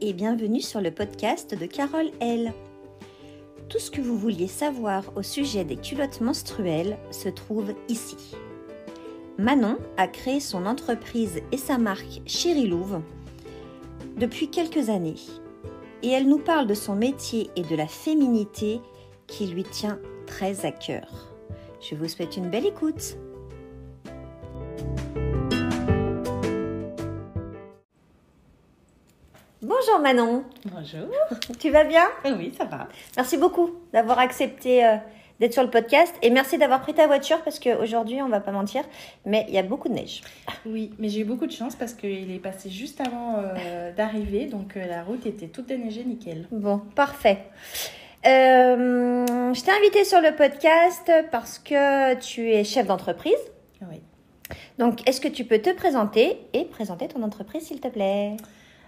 et bienvenue sur le podcast de Carole L. Tout ce que vous vouliez savoir au sujet des culottes menstruelles se trouve ici. Manon a créé son entreprise et sa marque Chérie Louve depuis quelques années et elle nous parle de son métier et de la féminité qui lui tient très à cœur. Je vous souhaite une belle écoute. Bonjour Manon. Bonjour. Tu vas bien ? Oui, ça va. Merci beaucoup d'avoir accepté d'être sur le podcast et merci d'avoir pris ta voiture parce qu'aujourd'hui, on va pas mentir, mais il y a beaucoup de neige. Oui, mais j'ai eu beaucoup de chance parce qu'il est passé juste avant d'arriver, donc la route était toute déneigée, nickel. Bon, parfait. Je t'ai invitée sur le podcast parce que tu es chef d'entreprise. Oui. Donc, est-ce que tu peux te présenter et présenter ton entreprise, s'il te plaît ?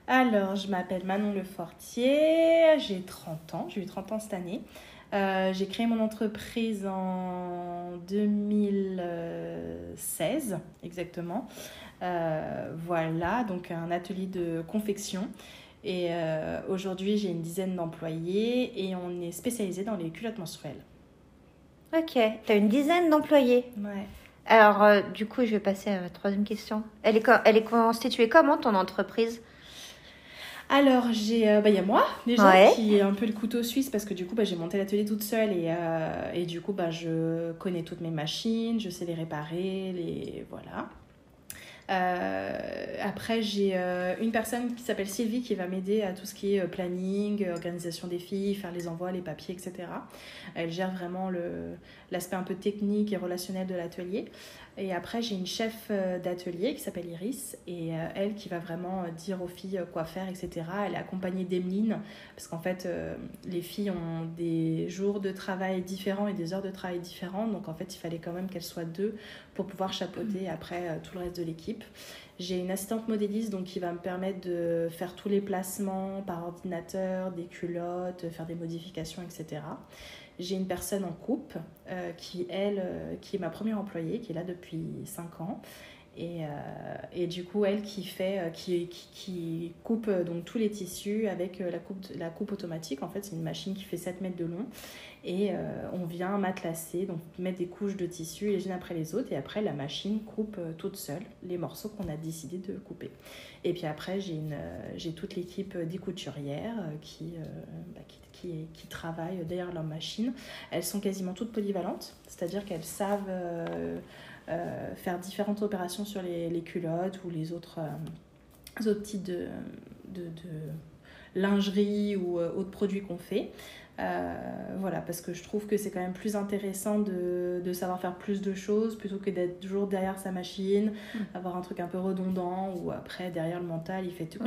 Alors, je m'appelle Manon Lefortier, j'ai 30 ans, j'ai eu 30 ans cette année. J'ai créé mon entreprise en 2016, exactement. Voilà, donc un atelier de confection. Et aujourd'hui, j'ai une dizaine d'employés et on est spécialisé dans les culottes menstruelles. Ok, tu as une dizaine d'employés. Ouais. Alors, du coup, je vais passer à ma troisième question. Elle est constituée comment, ton entreprise ? Alors, il y a moi, déjà, Ouais. qui est un peu le couteau suisse parce que du coup, j'ai monté l'atelier toute seule et du coup, je connais toutes mes machines, je sais les réparer, voilà. Après, j'ai une personne qui s'appelle Sylvie qui va m'aider à tout ce qui est planning, organisation des filles, faire les envois, les papiers, etc. Elle gère vraiment l'aspect un peu technique et relationnel de l'atelier. Et après, j'ai une chef d'atelier qui s'appelle Iris et elle qui va vraiment dire aux filles quoi faire, etc. Elle est accompagnée d'Emeline parce qu'en fait, les filles ont des jours de travail différents et des heures de travail différentes. Donc en fait, il fallait quand même qu'elles soient deux pour pouvoir chapeauter après tout le reste de l'équipe. J'ai une assistante modéliste donc, qui va me permettre de faire tous les placements par ordinateur, des culottes, faire des modifications, etc. J'ai une personne en coupe qui est ma première employée, qui est là depuis 5 ans. Et du coup, elle qui coupe donc, tous les tissus avec la coupe automatique. En fait, c'est une machine qui fait 7 mètres de long. Et on vient matelassser, donc mettre des couches de tissu les unes après les autres. Et après, la machine coupe toute seule les morceaux qu'on a décidé de couper. Et puis après, j'ai toute l'équipe des couturières qui travaillent derrière leur machine. Elles sont quasiment toutes polyvalentes, c'est-à-dire qu'elles savent faire différentes opérations sur les culottes ou les autres types de lingerie ou autres produits qu'on fait. Voilà, parce que je trouve que c'est quand même plus intéressant de savoir faire plus de choses plutôt que d'être toujours derrière sa machine, avoir un truc un peu redondant ou après derrière le mental il fait tuk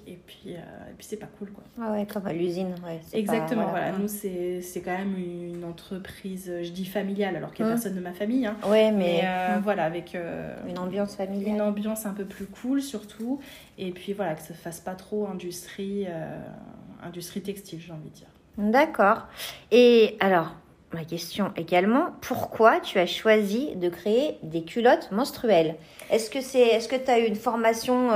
et puis c'est pas cool quoi. Ah ouais, comme à l'usine. Ouais, exactement, voilà. Nous c'est quand même une entreprise, je dis familiale alors qu'il n'y a personne de ma famille. Hein. Ouais, mais voilà, avec une ambiance familiale. Une ambiance un peu plus cool surtout. Et puis voilà, que ça ne fasse pas trop industrie textile, j'ai envie de dire. D'accord. Et alors, ma question également, pourquoi tu as choisi de créer des culottes menstruelles ? Est-ce que tu as eu une formation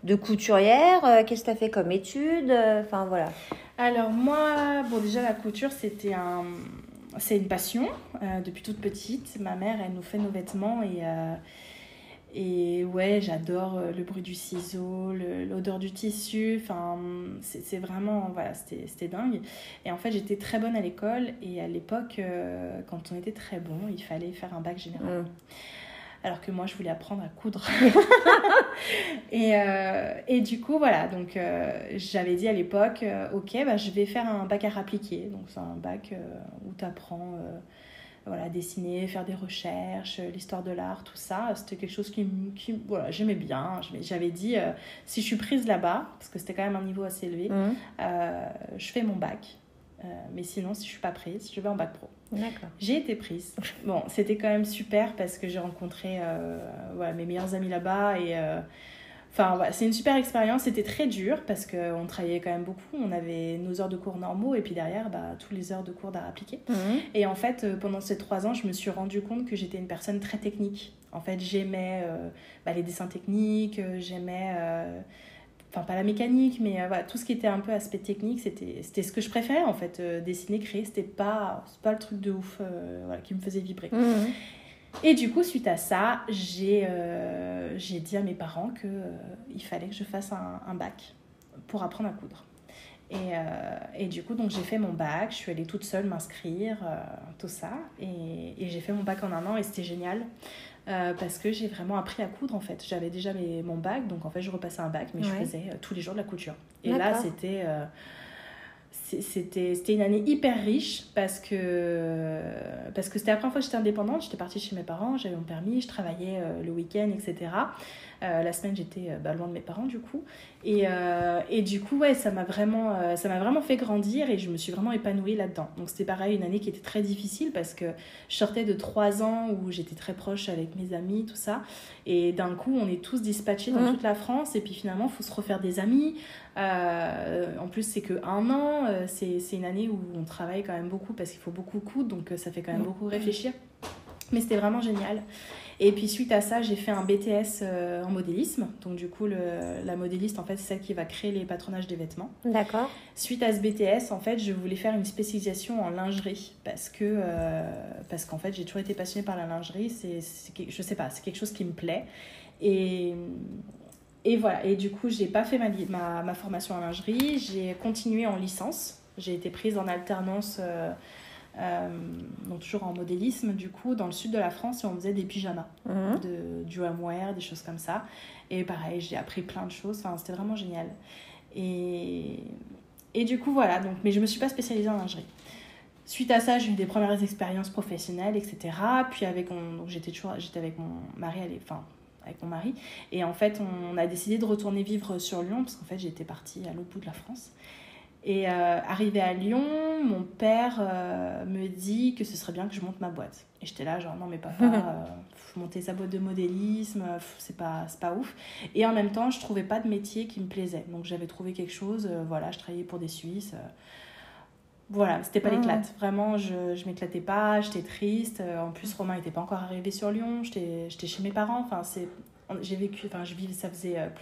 de couturière ? Qu'est-ce que tu as fait comme études ? Enfin, voilà. Alors moi, déjà la couture, c'est une passion. Depuis toute petite, ma mère, elle nous fait nos vêtements et ouais, j'adore le bruit du ciseau, l'odeur du tissu, enfin, c'est vraiment, voilà, c'était dingue. Et en fait, j'étais très bonne à l'école et à l'époque, quand on était très bon, il fallait faire un bac général. Alors que moi, je voulais apprendre à coudre. et du coup, voilà, donc j'avais dit à l'époque, ok, je vais faire un bac art appliqué. Donc c'est un bac où tu apprends... voilà, dessiner, faire des recherches, l'histoire de l'art, tout ça. C'était quelque chose qui voilà, j'aimais bien. J'avais dit, si je suis prise là-bas, parce que c'était quand même un niveau assez élevé, je fais mon bac. Mais sinon, si je suis pas prise, je vais en bac pro. D'accord. J'ai été prise. Bon, c'était quand même super parce que j'ai rencontré mes meilleurs amis là-bas et... c'est une super expérience. C'était très dur parce qu'on travaillait quand même beaucoup. On avait nos heures de cours normaux et puis derrière, toutes les heures de cours d'art appliqué. Et en fait, pendant ces 3 ans, je me suis rendu compte que j'étais une personne très technique. En fait, j'aimais les dessins techniques, j'aimais enfin pas la mécanique, mais voilà, tout ce qui était un peu aspect technique, c'était ce que je préférais en fait. Dessiner, créer, c'est pas le truc de ouf voilà, qui me faisait vibrer. Et du coup, suite à ça, j'ai dit à mes parents qu'il fallait que je fasse un bac pour apprendre à coudre. Et du coup, donc, j'ai fait mon bac, je suis allée toute seule m'inscrire, tout ça. Et j'ai fait mon bac en 1 an et c'était génial. Parce que j'ai vraiment appris à coudre en fait. J'avais déjà mon bac, donc en fait je repassais un bac, mais je faisais tous les jours de la couture. Et là c'était une année hyper riche parce que c'était la première fois que j'étais indépendante. J'étais partie chez mes parents, j'avais mon permis, je travaillais le week-end, etc. La semaine j'étais loin de mes parents du coup. Et du coup ouais, ça m'a vraiment fait grandir et je me suis vraiment épanouie là-dedans. Donc c'était pareil, une année qui était très difficile parce que je sortais de 3 ans où j'étais très proche avec mes amis, tout ça. Et d'un coup on est tous dispatchés dans toute la France et puis finalement il faut se refaire des amis. En plus c'est que 1 an, c'est une année où on travaille quand même beaucoup parce qu'il faut beaucoup coudre, donc ça fait quand même beaucoup réfléchir. Mais c'était vraiment génial. Et puis suite à ça, j'ai fait un BTS en modélisme. Donc du coup, la modéliste, en fait, c'est celle qui va créer les patronages des vêtements. D'accord. Suite à ce BTS, en fait, je voulais faire une spécialisation en lingerie parce qu'en fait, j'ai toujours été passionnée par la lingerie. Je sais pas, c'est quelque chose qui me plaît. Et voilà. Et du coup, j'ai pas fait ma formation en lingerie. J'ai continué en licence. J'ai été prise en alternance... donc toujours en modélisme du coup dans le sud de la France et on faisait des pyjamas du homeware, des choses comme ça et pareil j'ai appris plein de choses, enfin c'était vraiment génial et du coup voilà donc, mais je me suis pas spécialisée en lingerie. Suite à ça j'ai eu des premières expériences professionnelles etc. Puis j'étais avec mon mari avec mon mari et en fait on a décidé de retourner vivre sur Lyon parce qu'en fait j'étais partie à l'autre bout de la France. Et arrivée à Lyon, mon père me dit que ce serait bien que je monte ma boîte. Et j'étais là, genre, non, mais papa, monter sa boîte de modélisme, c'est pas ouf. Et en même temps, je trouvais pas de métier qui me plaisait. Donc, j'avais trouvé quelque chose, voilà, je travaillais pour des Suisses. Voilà, c'était pas l'éclate. Vraiment, je m'éclatais pas, j'étais triste. En plus, Romain était pas encore arrivé sur Lyon, j'étais chez mes parents. Enfin, ça faisait plus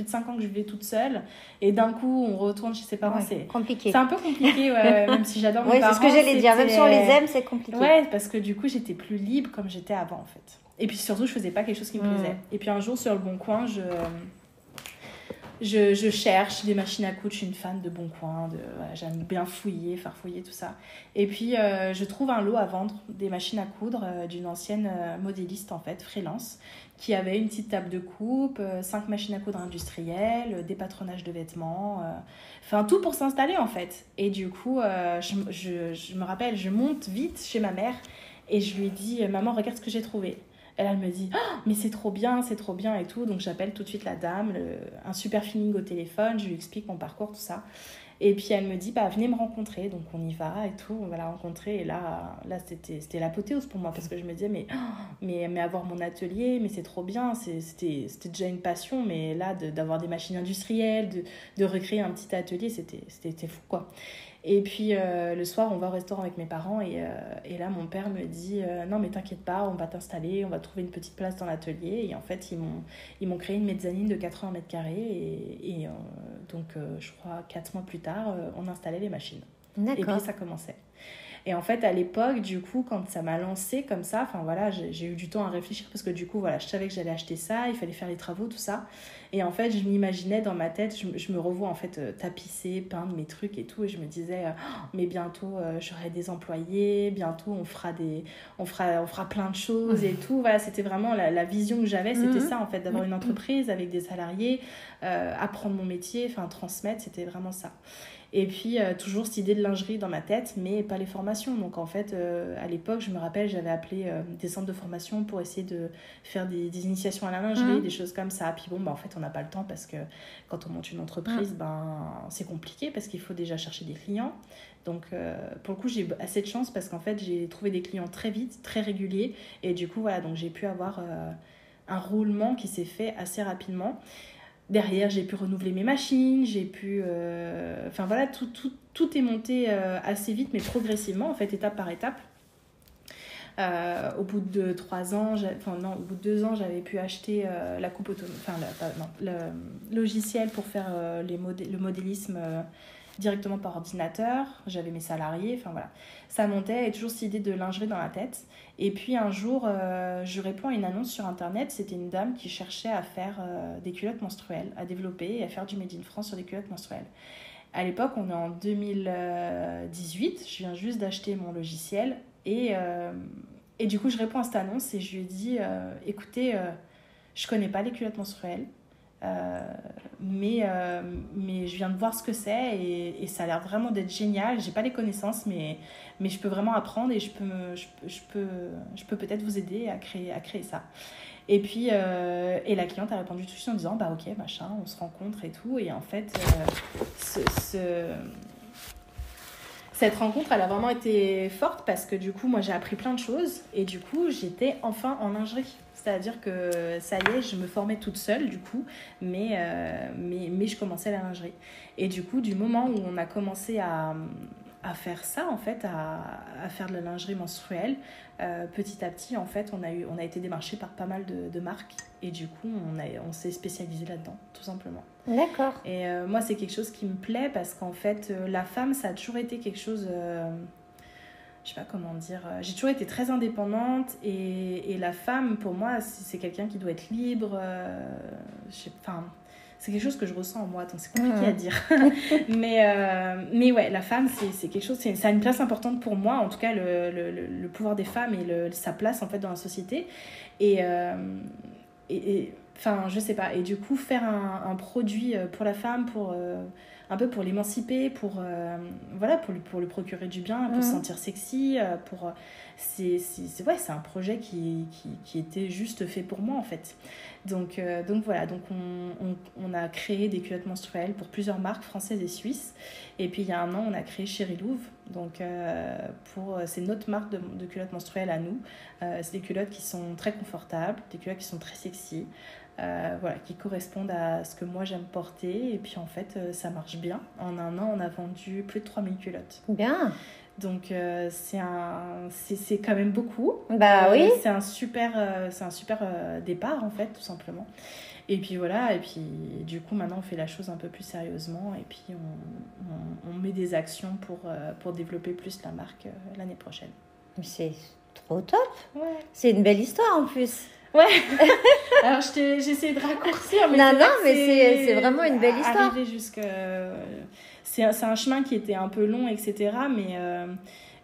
de 5 ans que je vivais toute seule et d'un coup on retourne chez ses parents, c'est compliqué. C'est un peu compliqué même si j'adore mes parents. C'est ce que j'allais dire, même si on les aime c'est compliqué. Ouais, parce que du coup j'étais plus libre comme j'étais avant en fait. Et puis surtout je faisais pas quelque chose qui me plaisait. Et puis un jour sur le Bon Coin je cherche des machines à coudre, je suis une fan de Bon Coin, j'aime bien farfouiller tout ça. Et puis je trouve un lot à vendre, des machines à coudre d'une ancienne modéliste en fait, freelance, qui avait une petite table de coupe, 5 machines à coudre industrielles, des patronages de vêtements, enfin tout pour s'installer en fait. Et du coup, je me rappelle, je monte vite chez ma mère et je lui dis « Maman, regarde ce que j'ai trouvé ». Elle me dit oh, mais c'est trop bien et tout. Donc j'appelle tout de suite la dame, un super feeling au téléphone, je lui explique mon parcours, tout ça. Et puis elle me dit venez me rencontrer. Donc on y va et tout, on va la rencontrer. Et là c'était l'apothéose pour moi parce que je me disais mais avoir mon atelier, mais c'est trop bien. C'était déjà une passion, mais là d'avoir des machines industrielles, de recréer un petit atelier, c'était fou quoi. Et puis le soir, on va au restaurant avec mes parents et là, mon père me dit non, mais t'inquiète pas, on va t'installer, on va trouver une petite place dans l'atelier. Et en fait, ils m'ont créé une mezzanine de 80 mètres carrés. Et donc, je crois, 4 mois plus tard, on installait les machines. D'accord. Et puis, ça commençait. Et en fait, à l'époque, du coup, quand ça m'a lancée comme ça, enfin voilà, j'ai eu du temps à réfléchir parce que du coup, voilà, je savais que j'allais acheter ça, il fallait faire les travaux, tout ça. Et en fait, je m'imaginais dans ma tête, je me revois en fait tapisser, peindre mes trucs et tout. Et je me disais, mais bientôt, j'aurai des employés, bientôt, on fera plein de choses et tout. Voilà, c'était vraiment la vision que j'avais, c'était ça en fait, d'avoir une entreprise avec des salariés, apprendre mon métier, enfin transmettre, c'était vraiment ça. Et puis, toujours cette idée de lingerie dans ma tête, mais pas les formations. Donc, en fait, à l'époque, je me rappelle, j'avais appelé des centres de formation pour essayer de faire des initiations à la lingerie, des choses comme ça. Puis bon, en fait, on n'a pas le temps parce que quand on monte une entreprise, c'est compliqué parce qu'il faut déjà chercher des clients. Donc, pour le coup, j'ai assez de chance parce qu'en fait, j'ai trouvé des clients très vite, très réguliers. Et du coup, voilà, donc j'ai pu avoir un roulement qui s'est fait assez rapidement. Derrière, j'ai pu renouveler mes machines, j'ai pu... Enfin voilà, tout est monté assez vite, mais progressivement, en fait, étape par étape. Au bout de 3 ans, au bout de 2 ans, j'avais pu acheter la coupe le logiciel pour faire le modélisme directement par ordinateur. J'avais mes salariés, enfin voilà. Ça montait et toujours cette idée de lingerie dans la tête. Et puis un jour, je réponds à une annonce sur Internet. C'était une dame qui cherchait à faire des culottes menstruelles, à développer et à faire du Made in France sur des culottes menstruelles. À l'époque, on est en 2018. Je viens juste d'acheter mon logiciel. Et du coup, je réponds à cette annonce et je lui ai dit, écoutez, je connais pas les culottes menstruelles. Mais je viens de voir ce que c'est et ça a l'air vraiment d'être génial. J'ai pas les connaissances, mais je peux vraiment apprendre et je peux peut-être vous aider à créer ça. Et puis et la cliente a répondu tout de suite en disant bah ok machin, on se rencontre et tout. Et en fait cette rencontre, elle a vraiment été forte parce que du coup, moi, j'ai appris plein de choses et du coup, j'étais enfin en lingerie. C'est-à-dire que ça y est, je me formais toute seule du coup, mais je commençais la lingerie. Et du coup, du moment où on a commencé à faire ça, en fait, à faire de la lingerie menstruelle, petit à petit, en fait, on a été démarché par pas mal de marques et du coup, on s'est spécialisé là-dedans, tout simplement. D'accord. Et moi, c'est quelque chose qui me plaît parce qu'en fait, la femme, ça a toujours été quelque chose... je sais pas comment dire, j'ai toujours été très indépendante et la femme, pour moi, c'est quelqu'un qui doit être libre. C'est quelque chose que je ressens en moi, donc c'est compliqué à dire. mais ouais, la femme, c'est quelque chose, ça a une place importante pour moi, en tout cas, le pouvoir des femmes et sa place, en fait, dans la société. Enfin, je sais pas. Et du coup, faire un produit pour la femme, un peu pour l'émanciper, pour lui procurer du bien, pour se sentir sexy, c'est un projet qui était juste fait pour moi en fait. Donc voilà, donc on a créé des culottes menstruelles pour plusieurs marques françaises et suisses. Et puis il y a un an, on a créé Chérie Louve. Donc c'est notre marque de culottes menstruelles à nous. C'est des culottes qui sont très confortables, des culottes qui sont très sexy. Qui correspondent à ce que moi j'aime porter et puis en fait ça marche bien. En un an on a vendu plus de 3000 culottes. Bien. Donc c'est quand même beaucoup. Bah oui. C'est un super départ en fait tout simplement. Et puis voilà, et puis du coup maintenant on fait la chose un peu plus sérieusement et puis on met des actions pour développer plus la marque l'année prochaine. C'est trop top. Ouais. C'est une belle histoire en plus. Ouais. Alors j'essaie de raccourcir, mais c'est vraiment une belle histoire. C'est un chemin qui était un peu long, etc. Mais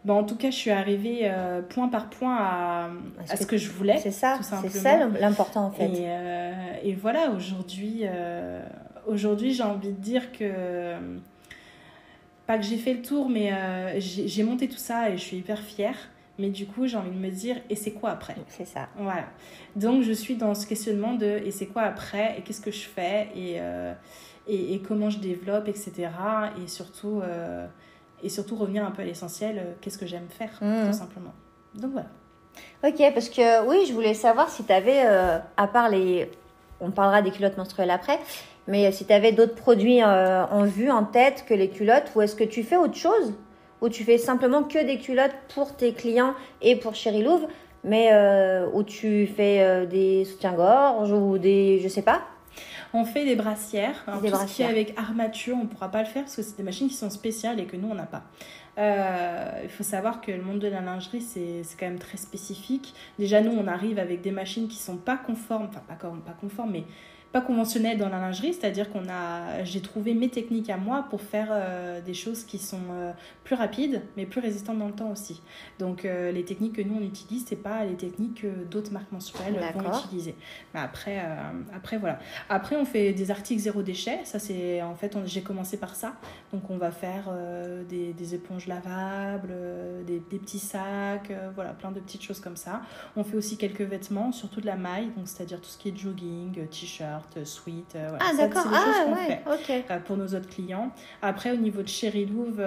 en tout cas, je suis arrivée point par point à ce que je voulais. C'est ça, tout simplement. C'est ça l'important en fait. Et voilà, aujourd'hui, j'ai envie de dire que pas que j'ai fait le tour, mais j'ai monté tout ça et je suis hyper fière. Mais du coup, j'ai envie de me dire, et c'est quoi après ? C'est ça. Voilà. Donc, je suis dans ce questionnement de, et c'est quoi après ? Et qu'est-ce que je fais ? Et comment je développe, etc. Et surtout revenir un peu à l'essentiel, qu'est-ce que j'aime faire, tout simplement. Donc, voilà. Ok, parce que oui, je voulais savoir si tu avais, à part on parlera des culottes menstruelles après, mais si tu avais d'autres produits en vue, en tête que les culottes, ou est-ce que tu fais autre chose ? Où tu fais simplement que des culottes pour tes clients et pour Chérie Louve, mais où tu fais des soutiens-gorge ou des... je sais pas. On fait des brassières. Alors, tout ce qui est avec armature, on ne pourra pas le faire parce que c'est des machines qui sont spéciales et que nous, on n'a pas. Il faut savoir que le monde de la lingerie, c'est quand même très spécifique. Déjà, nous, on arrive avec des machines qui ne sont pas conformes, enfin pas conformes, mais pas conventionnelles dans la lingerie, c'est-à-dire j'ai trouvé mes techniques à moi pour faire des choses qui sont plus rapides, mais plus résistantes dans le temps aussi. Donc, les techniques que nous, on utilise, c'est pas les techniques que d'autres marques menstruelles vont utiliser. Mais après, voilà. Après, on fait des articles zéro déchet. Ça, c'est, en fait, j'ai commencé par ça. Donc, on va faire des éponges lavables, des petits sacs, voilà, plein de petites choses comme ça. On fait aussi quelques vêtements, surtout de la maille, donc c'est-à-dire tout ce qui est jogging, t-shirt, sweat, voilà. Ah d'accord, c'est des choses qu'on fait pour nos autres clients. Après, au niveau de Chérie Louve,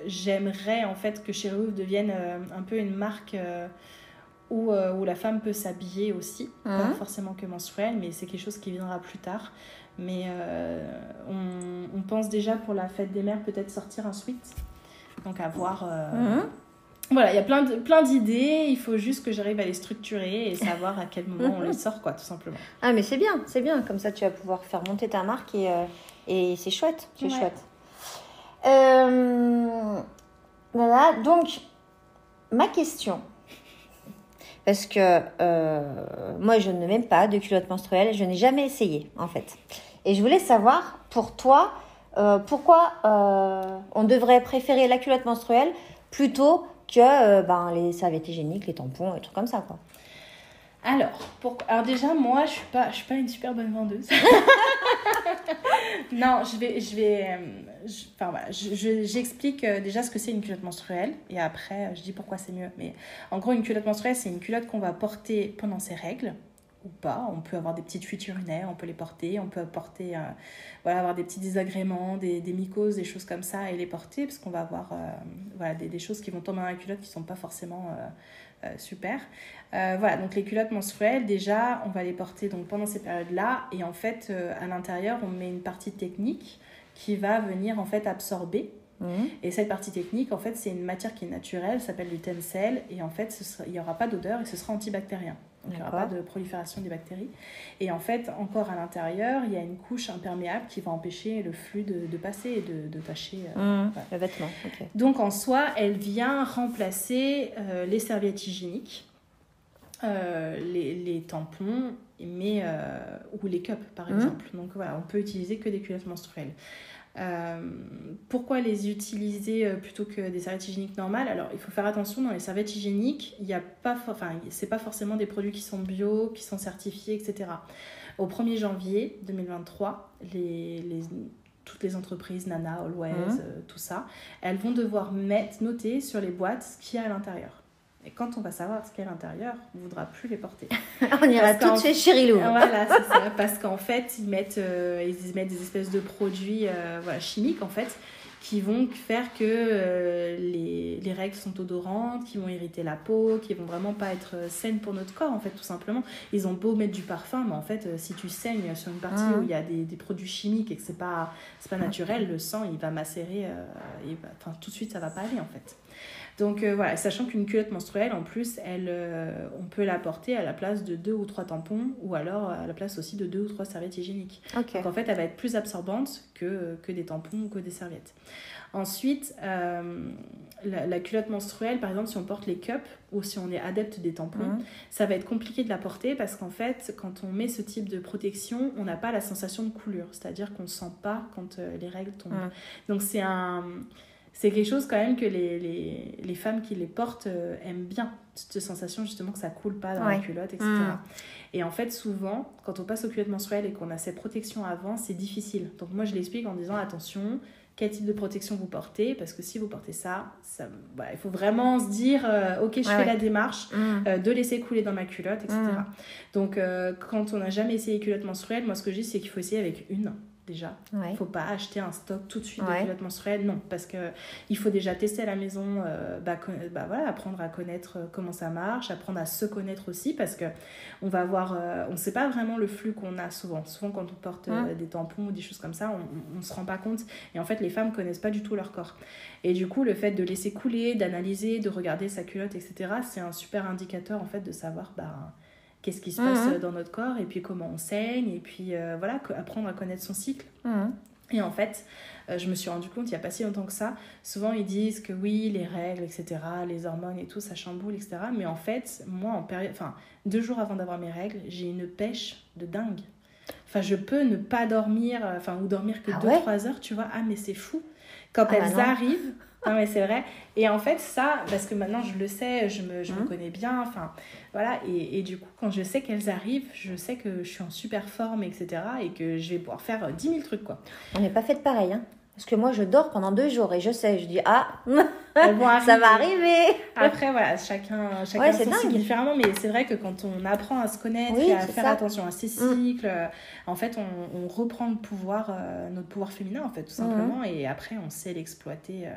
j'aimerais en fait que Chérie Louve devienne un peu une marque où la femme peut s'habiller aussi, pas forcément que menstruelle, mais c'est quelque chose qui viendra plus tard. Mais on pense déjà pour la fête des mères peut-être sortir un sweat, donc à voir Voilà, il y a plein d'idées, il faut juste que j'arrive à les structurer et savoir à quel moment on les sort, quoi, tout simplement. Ah, mais c'est bien. Comme ça, tu vas pouvoir faire monter ta marque et c'est chouette. C'est chouette. Voilà, donc, ma question, parce que moi, je ne mets pas de culotte menstruelle, je n'ai jamais essayé, en fait. Et je voulais savoir, pour toi, pourquoi on devrait préférer la culotte menstruelle plutôt que les serviettes hygiéniques, les tampons, et trucs comme ça, quoi. Alors déjà, moi, je suis pas une super bonne vendeuse. Non, j'explique déjà ce que c'est une culotte menstruelle et après, je dis pourquoi c'est mieux. Mais en gros, une culotte menstruelle, c'est une culotte qu'on va porter pendant ses règles ou pas. On peut avoir des petites fuites urinaires, on peut les porter, on peut porter, avoir des petits désagréments, des mycoses, des choses comme ça et les porter parce qu'on va avoir des choses qui vont tomber dans la culotte qui sont pas forcément super. Donc les culottes menstruelles, déjà, on va les porter donc pendant ces périodes-là et en fait, à l'intérieur, on met une partie technique qui va venir en fait absorber. Et cette partie technique, en fait, c'est une matière qui est naturelle, ça s'appelle du Tencel et en fait, il n'y aura pas d'odeur et ce sera antibactérien. Donc, il n'y aura pas de prolifération des bactéries. Et en fait, encore à l'intérieur, il y a une couche imperméable qui va empêcher le flux de passer et de tacher le vêtement. Okay. Donc, en soi, elle vient remplacer les serviettes hygiéniques, les tampons ou les cups, par exemple. Donc, voilà, on peut utiliser que des culottes menstruelles. Pourquoi les utiliser plutôt que des serviettes hygiéniques normales? Alors, il faut faire attention, dans les serviettes hygiéniques, c'est pas forcément des produits qui sont bio, qui sont certifiés, etc. Au 1er janvier 2023, toutes les entreprises, Nana, Always, tout ça, elles vont devoir noter sur les boîtes ce qu'il y a à l'intérieur. Et quand on va savoir ce qu'il y a à l'intérieur, on ne voudra plus les porter. On ira tout chez Chirilou. Voilà, c'est ça. Parce qu'en fait, ils mettent des espèces de produits chimiques, en fait, qui vont faire que les règles sont odorantes, qui vont irriter la peau, qui vont vraiment pas être saines pour notre corps, en fait, tout simplement. Ils ont beau mettre du parfum, mais en fait, si tu saignes sur une partie où il y a des produits chimiques et que c'est pas naturel, le sang, il va macérer, tout de suite, ça va pas aller, en fait. Donc sachant qu'une culotte menstruelle, en plus, on peut la porter à la place de 2 ou 3 tampons ou alors à la place aussi de 2 ou 3 serviettes hygiéniques. Okay. Donc en fait, elle va être plus absorbante que des tampons ou que des serviettes. Ensuite, la culotte menstruelle, par exemple, si on porte les cups ou si on est adepte des tampons, ça va être compliqué de la porter parce qu'en fait, quand on met ce type de protection, on n'a pas la sensation de coulure. C'est-à-dire qu'on ne sent pas quand les règles tombent. Donc c'est quelque chose quand même que les femmes qui les portent aiment bien, cette sensation justement que ça coule pas dans la culotte, etc. Et en fait, souvent, quand on passe aux culottes menstruelles et qu'on a cette protection avant, c'est difficile. Donc moi, je l'explique en disant attention, quel type de protection vous portez, parce que si vous portez ça il faut vraiment se dire ok, je fais la démarche de laisser couler dans ma culotte, etc. Donc quand on n'a jamais essayé les culottes menstruelles, moi ce que je dis, c'est qu'il faut essayer avec une. Déjà, il ne faut pas acheter un stock tout de suite de culottes menstruelles, non, parce qu'il faut déjà tester à la maison, apprendre à connaître comment ça marche, apprendre à se connaître aussi, parce qu'on va avoir, on ne sait pas vraiment le flux qu'on a souvent quand on porte des tampons ou des choses comme ça, on ne se rend pas compte, et en fait les femmes ne connaissent pas du tout leur corps, et du coup le fait de laisser couler, d'analyser, de regarder sa culotte, etc., c'est un super indicateur en fait de savoir qu'est-ce qui se passe dans notre corps et puis comment on saigne et puis apprendre à connaître son cycle. Et en fait, je me suis rendu compte il n'y a pas si longtemps que ça, souvent ils disent que oui, les règles, etc., les hormones et tout, ça chamboule, etc. Mais en fait, moi, 2 jours avant d'avoir mes règles, j'ai une pêche de dingue. Je peux ne pas dormir, ou dormir que 2-3 heures, tu vois. Ah, mais c'est fou. Quand elles arrivent... Non mais c'est vrai, et en fait ça, parce que maintenant je le sais, je me connais bien, et du coup quand je sais qu'elles arrivent, je sais que je suis en super forme, etc., et que je vais pouvoir faire 10 000 trucs, quoi. On n'est pas fait pareil, hein, parce que moi je dors pendant 2 jours et je dis elles vont arriver. Ça va arriver. Après chacun son cycle différemment, mais c'est vrai que quand on apprend à se connaître et à faire attention à ses cycles, en fait on reprend notre pouvoir féminin, en fait, tout simplement, et après on sait l'exploiter,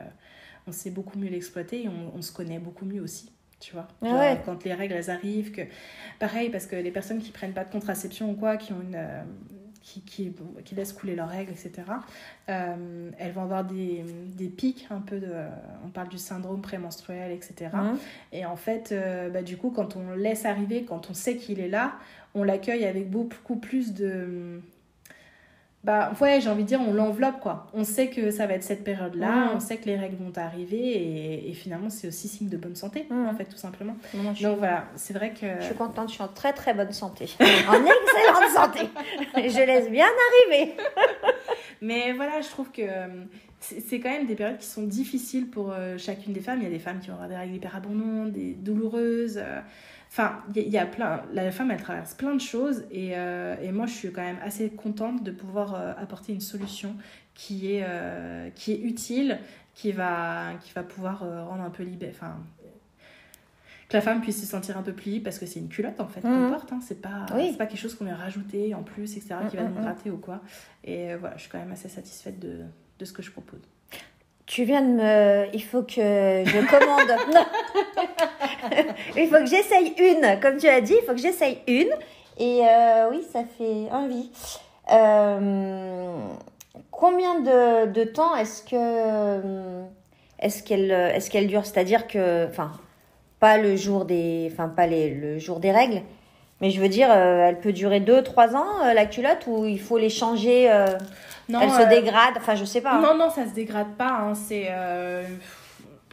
on sait beaucoup mieux l'exploiter, et on se connaît beaucoup mieux aussi, tu vois. Quand les règles elles arrivent, pareil, parce que les personnes qui prennent pas de contraception ou quoi, qui qui laissent couler leurs règles, etc., elles vont avoir des pics un peu on parle du syndrome prémenstruel, etc. Et en fait, du coup, quand on le laisse arriver, quand on sait qu'il est là, on l'accueille avec beaucoup plus de... j'ai envie de dire, on l'enveloppe, quoi. On sait que ça va être cette période-là, on sait que les règles vont arriver et finalement, c'est aussi signe de bonne santé, en fait, tout simplement. Donc voilà, c'est vrai que... Je suis contente, je suis en très très bonne santé. En excellente santé. Je laisse bien arriver. Mais voilà, je trouve que c'est quand même des périodes qui sont difficiles pour chacune des femmes. Il y a des femmes qui vont avoir des règles hyper abondantes, des douloureuses... Enfin, il y a plein... La femme, elle traverse plein de choses et moi, je suis quand même assez contente de pouvoir apporter une solution qui est utile, qui va pouvoir rendre un peu libérée... Enfin, que la femme puisse se sentir un peu plus libre parce que c'est une culotte, en fait, qu'on porte. Hein. C'est pas quelque chose qu'on vient rajouter en plus, etc., qui va nous gratter ou quoi. Et voilà, je suis quand même assez satisfaite de ce que je propose. Tu viens de me... Il faut que je commande... Il faut que j'essaye une, comme tu as dit, il faut que j'essaye une. Et oui, ça fait envie. Combien de temps est-ce qu'elle dure? C'est-à-dire que, enfin, pas le jour des règles, mais je veux dire, elle peut durer 2-3 ans, la culotte, ou il faut les changer, non, elle se dégrade, enfin, je sais pas. Hein. Non, ça se dégrade pas, hein, c'est...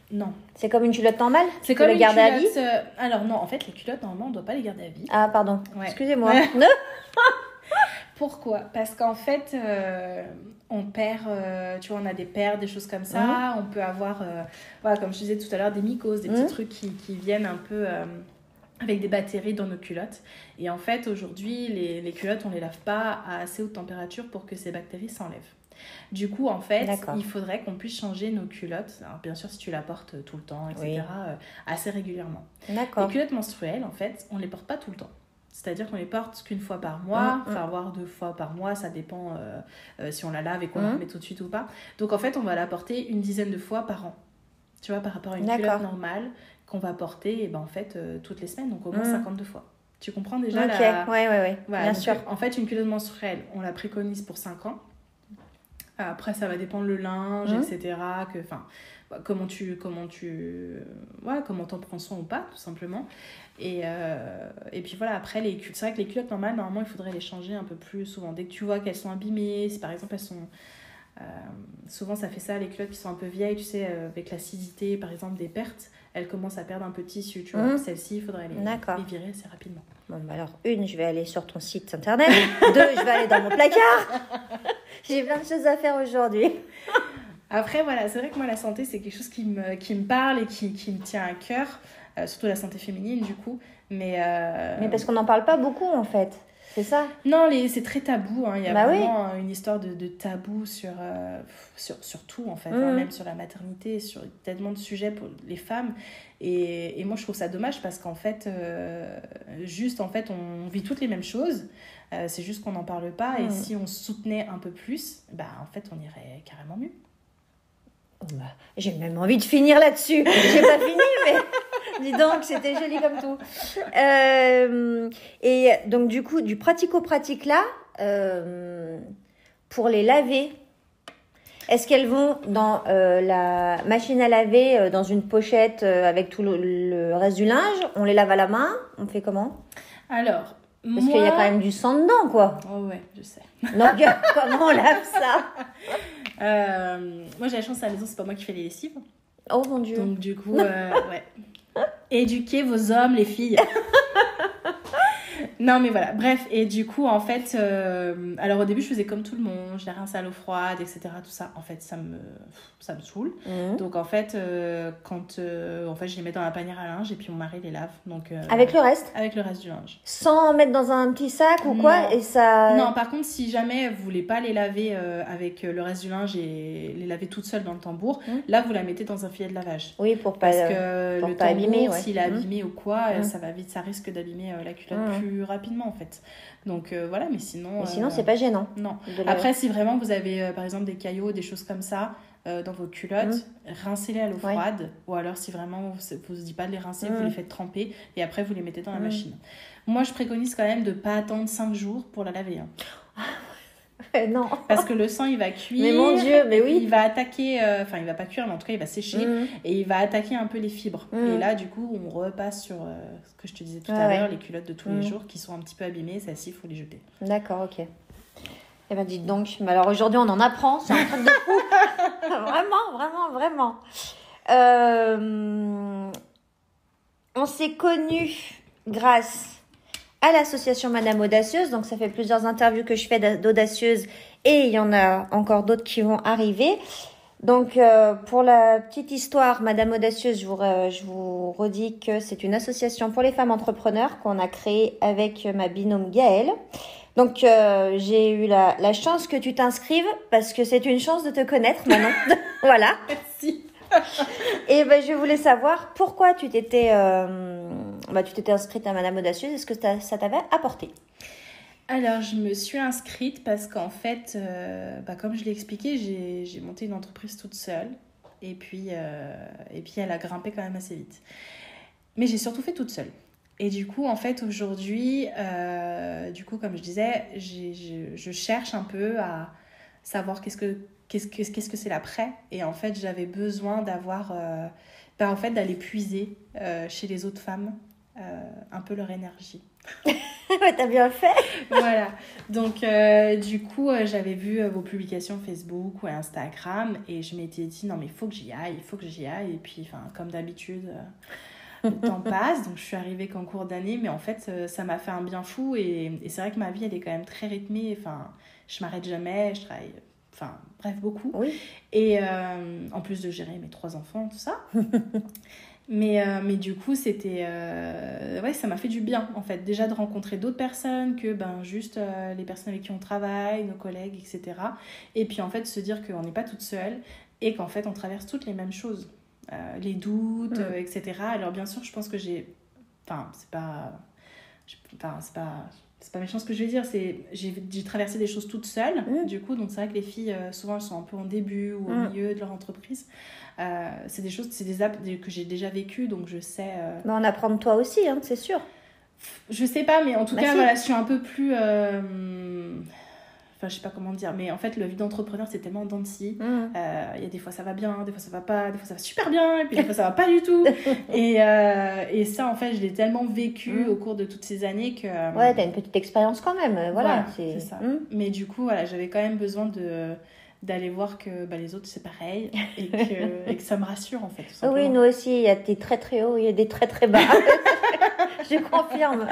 Non. C'est comme une culotte normale? C'est comme une culotte... à vie alors non, en fait, les culottes, normalement, on ne doit pas les garder à vie. Ah, pardon. Ouais. Excusez-moi. Pourquoi? Parce qu'en fait, on perd... tu vois, on a des paires, des choses comme ça. On peut avoir, comme je disais tout à l'heure, des mycoses, des petits trucs qui viennent un peu... avec des bactéries dans nos culottes. Et en fait, aujourd'hui, les culottes, on ne les lave pas à assez haute température pour que ces bactéries s'enlèvent. Du coup, en fait, il faudrait qu'on puisse changer nos culottes. Alors, bien sûr, si tu la portes tout le temps, etc., assez régulièrement. D'accord. Les culottes menstruelles, en fait, on ne les porte pas tout le temps. C'est-à-dire qu'on les porte qu'une fois par mois, voire 2 fois par mois, ça dépend si on la lave et qu'on la remet tout de suite ou pas. Donc, en fait, on va la porter une dizaine de fois par an. Tu vois, par rapport à une culotte normale qu'on va porter en fait, toutes les semaines, donc au moins 52 fois. Tu comprends déjà Oui. Voilà, bien sûr. En fait, une culotte menstruelle, on la préconise pour 5 ans. Après, ça va dépendre le linge, etc. Comment t'en prends soin ou pas, tout simplement. Et puis voilà, après, c'est vrai que les culottes normales, normalement, il faudrait les changer un peu plus souvent. Dès que tu vois qu'elles sont abîmées, si par exemple elles sont... souvent, ça fait ça, les culottes qui sont un peu vieilles, tu sais, avec l'acidité, par exemple, des pertes, elles commencent à perdre un peu de tissu, tu vois. Celles-ci, il faudrait les virer assez rapidement. Bon, alors, 1, je vais aller sur ton site internet. 2, je vais aller dans mon placard. J'ai plein de choses à faire aujourd'hui. Après, voilà, c'est vrai que moi, la santé, c'est quelque chose qui me parle et qui me tient à cœur. Surtout la santé féminine, du coup. Mais parce qu'on n'en parle pas beaucoup, en fait. C'est ça? Non, c'est très tabou. Hein. Il y a vraiment une histoire de tabou sur tout, en fait. Hein, même sur la maternité, sur tellement de sujets pour les femmes. Et moi, je trouve ça dommage parce qu'en fait, on vit toutes les mêmes choses. C'est juste qu'on n'en parle pas. Et si on se soutenait un peu plus, en fait, on irait carrément mieux. J'ai même envie de finir là-dessus. J'ai pas fini, mais... Dis donc, c'était joli comme tout. Et donc, du coup, du pratico-pratique là, pour les laver, est-ce qu'elles vont dans la machine à laver, dans une pochette avec tout le reste du linge? On les lave à la main? On fait comment? Alors, parce qu'il y a quand même du sang dedans, quoi. Oh ouais, je sais. Donc, comment on lave ça? Moi, j'ai la chance à la maison, c'est pas moi qui fais les lessives. Oh mon Dieu. Donc, du coup, ouais. Éduquez vos hommes, les filles. Non, mais voilà. Bref, et du coup, en fait, alors au début, je faisais comme tout le monde. Je les rinçais à l'eau froide, etc. Tout ça, en fait, ça me saoule. Donc, en fait, je les mets dans la panière à linge et puis mon mari les lave. Donc, avec le reste? Avec le reste du linge. Sans mettre dans un petit sac ou quoi? Et ça... Non, par contre, si jamais vous voulez pas les laver avec le reste du linge et les laver toutes seules dans le tambour, là, vous la mettez dans un filet de lavage. Oui, pour pas... Parce que le tambour, abîmer, s'il est abîmé ou quoi, ça risque d'abîmer la culotte plus rapidement, en fait. Donc, voilà, mais sinon... sinon, c'est pas gênant. Non. Après, si vraiment vous avez, par exemple, des caillots, des choses comme ça, dans vos culottes, rincez-les à l'eau froide. Ou alors, si vraiment vous ne dites pas de les rincer, vous les faites tremper et après, vous les mettez dans la machine. Moi, je préconise quand même de ne pas attendre 5 jours pour la laver. Hein. Non. Parce que le sang, il va cuire. Mais mon Dieu, mais oui. Il va attaquer, il va pas cuire, mais en tout cas, il va sécher et il va attaquer un peu les fibres. Et là, du coup, on repasse sur ce que je te disais tout à l'heure, les culottes de tous les jours qui sont un petit peu abîmées. Celles-ci, il faut les jeter. D'accord, ok. Eh ben, dites donc. Mais alors aujourd'hui, on en apprend. C'est un truc de fou. Vraiment. On s'est connus grâce à l'association Madame Audacieuse. Donc, ça fait plusieurs interviews que je fais d'Audacieuse et il y en a encore d'autres qui vont arriver. Donc, pour la petite histoire, Madame Audacieuse, je vous redis que c'est une association pour les femmes entrepreneurs qu'on a créée avec ma binôme Gaëlle. Donc, j'ai eu la chance que tu t'inscrives parce que c'est une chance de te connaître maintenant. Voilà. Merci. Et ben, je voulais savoir pourquoi tu t'étais inscrite à Madame Audacieuse. Est-ce que ça t'avait apporté? Alors, je me suis inscrite parce qu'en fait, comme je l'ai expliqué, j'ai monté une entreprise toute seule. Et puis elle a grimpé quand même assez vite. Mais j'ai surtout fait toute seule. Et du coup, en fait, aujourd'hui, comme je disais, je cherche un peu à savoir qu'est-ce que c'est l'après. Et en fait, j'avais besoin d'aller puiser chez les autres femmes un peu leur énergie. T'as bien fait. Voilà. Donc, du coup, j'avais vu vos publications Facebook ou Instagram et je m'étais dit, non, mais il faut que j'y aille. Et puis, comme d'habitude, le temps passe. Donc, je suis arrivée qu'en cours d'année, mais en fait, ça m'a fait un bien fou. Et c'est vrai que ma vie, elle est quand même très rythmée. Enfin, je m'arrête jamais, je travaille... bref, beaucoup. Oui. Et en plus de gérer mes 3 enfants, tout ça. Mais du coup, c'était... ça m'a fait du bien, en fait. Déjà de rencontrer d'autres personnes que juste les personnes avec qui on travaille, nos collègues, etc. Et puis, en fait, se dire qu'on n'est pas toute seule et qu'en fait, on traverse toutes les mêmes choses. Les doutes, etc. Alors, bien sûr, je pense que j'ai... c'est pas méchant ce que je vais dire, j'ai traversé des choses toute seule, du coup, donc c'est vrai que les filles, souvent, elles sont un peu en début ou au milieu de leur entreprise. C'est des choses, que j'ai déjà vécues, donc je sais... Mais on apprend de toi aussi, hein, c'est sûr. Je sais pas, mais en tout cas, si. voilà, je suis un peu plus... je sais pas comment dire, mais en fait, la vie d'entrepreneur, c'est tellement en dents de scie. Il y a des fois, ça va bien, des fois, ça va pas, des fois, ça va super bien, et puis des fois, ça va pas du tout. Et ça, en fait, je l'ai tellement vécu au cours de toutes ces années que... Ouais, t'as une petite expérience quand même, voilà. C'est ça. Mais du coup, voilà, j'avais quand même besoin d'aller voir que les autres, c'est pareil, et que ça me rassure, en fait, tout simplement. Oui, nous aussi, il y a des très très hauts, il y a des très très bas. Je confirme.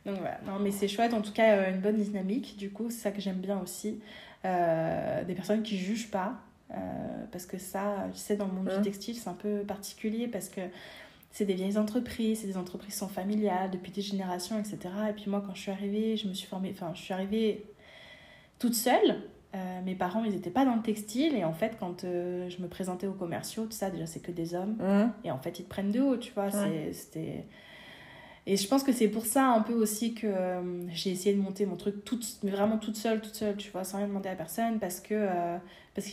Donc voilà, non mais c'est chouette, en tout cas une bonne dynamique, du coup c'est ça que j'aime bien aussi, des personnes qui jugent pas, parce que ça, tu sais, dans le monde du textile c'est un peu particulier parce que c'est des vieilles entreprises, c'est des entreprises qui sont familiales depuis des générations, etc. Et puis moi quand je suis arrivée, je suis arrivée toute seule, mes parents ils étaient pas dans le textile et en fait quand je me présentais aux commerciaux, tout ça déjà c'est que des hommes et en fait ils te prennent de haut, tu vois, c'était... Et je pense que c'est pour ça un peu aussi que j'ai essayé de monter mon truc vraiment toute seule, tu vois, sans rien demander à personne, parce qu'il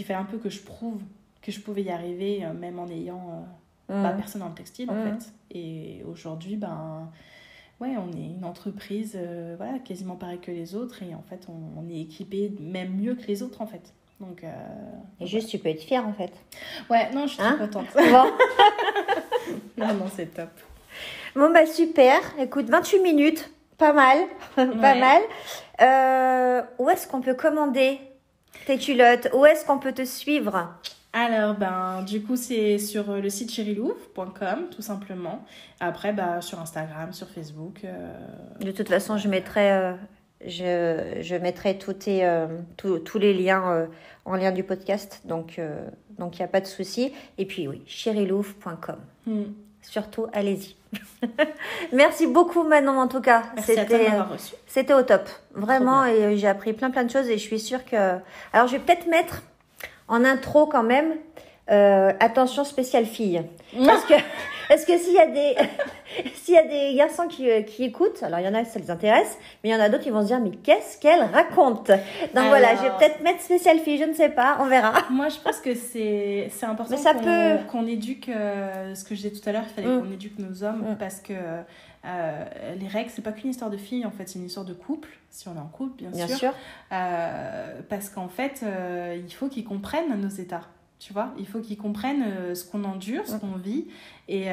fallait un peu que je prouve que je pouvais y arriver, même en ayant personne dans le textile, en fait. Et aujourd'hui, on est une entreprise quasiment pareille que les autres, et en fait, on est équipé même mieux que les autres, en fait. Donc, et juste, tu peux être fière, en fait. Ouais, non, je suis très contente. Bon. Non, c'est top. Bon, super. Écoute, 28 minutes. Pas mal. Pas mal. Où est-ce qu'on peut commander tes culottes? Où est-ce qu'on peut te suivre? Alors, du coup, c'est sur le site chérilouvre.com, tout simplement. Après, sur Instagram, sur Facebook. De toute façon, je mettrai tous les liens en lien du podcast. Donc, il n'y a pas de souci. Et puis, oui, chérilouvre.com. Surtout, allez-y. Merci beaucoup, Manon, en tout cas. Merci à toi de m'avoir reçu. C'était au top. Vraiment, et j'ai appris plein de choses et je suis sûre que... Alors, je vais peut-être mettre en intro quand même, attention spéciale fille. Parce que s'il y a des garçons qui écoutent, alors il y en a ça les intéresse, mais il y en a d'autres qui vont se dire mais qu'est-ce qu'elle raconte? Donc voilà, je vais peut-être mettre spéciale fille, je ne sais pas, on verra. Moi je pense que c'est important qu'on éduque, ce que je disais tout à l'heure, il fallait qu'on éduque nos hommes parce que les règles, c'est pas qu'une histoire de fille, en fait, c'est une histoire de couple, si on est en couple, bien sûr. Parce qu'en fait, il faut qu'ils comprennent nos états. Tu vois, il faut qu'ils comprennent ce qu'on endure, ce qu'on vit, et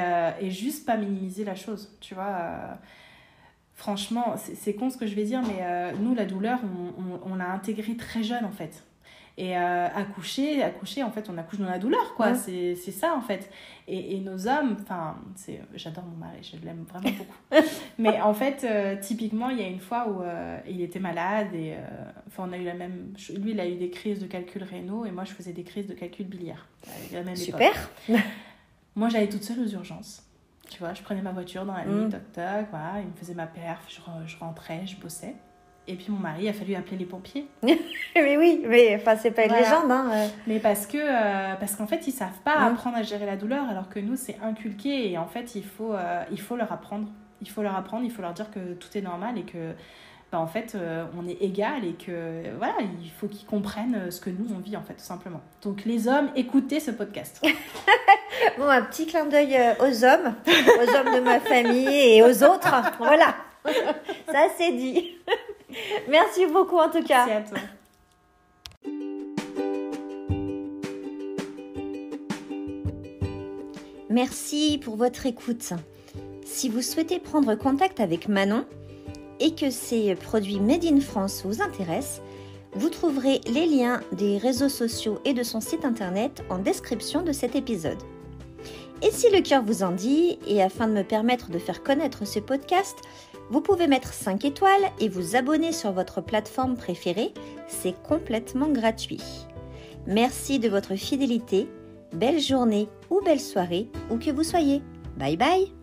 juste pas minimiser la chose, tu vois. Franchement, c'est con ce que je vais dire, mais nous, la douleur, on l'a intégrée très jeune, en fait. Et accoucher, en fait, on accouche dans la douleur, quoi. C'est ça, en fait. Et nos hommes, enfin, j'adore mon mari, je l'aime vraiment beaucoup. Mais en fait, typiquement, il y a une fois où il était malade et on a eu la même... Lui, il a eu des crises de calculs rénaux et moi, je faisais des crises de calculs biliaires. À la même Super. Époque. Moi, j'allais toute seule aux urgences. Tu vois, je prenais ma voiture dans la nuit, toc toc, voilà, il me faisait ma perf, je rentrais, je bossais. Et puis mon mari, il a fallu appeler les pompiers. Mais oui, mais enfin, c'est pas une légende. Hein. Mais parce qu'en fait, ils savent pas apprendre à gérer la douleur, alors que nous, c'est inculqué. Et en fait, il faut leur apprendre. Il faut leur apprendre, il faut leur dire que tout est normal et que, en fait, on est égal et que, voilà, il faut qu'ils comprennent ce que nous, on vit, en fait, tout simplement. Donc, les hommes, écoutez ce podcast. Bon, un petit clin d'œil aux hommes de ma famille et aux autres. Voilà, ça c'est dit. Merci beaucoup en tout cas. Merci à toi. Merci pour votre écoute. Si vous souhaitez prendre contact avec Manon et que ces produits Made in France vous intéressent, vous trouverez les liens des réseaux sociaux et de son site internet en description de cet épisode. Et si le cœur vous en dit, et afin de me permettre de faire connaître ce podcast, vous pouvez mettre 5 étoiles et vous abonner sur votre plateforme préférée, c'est complètement gratuit. Merci de votre fidélité, belle journée ou belle soirée, où que vous soyez. Bye bye!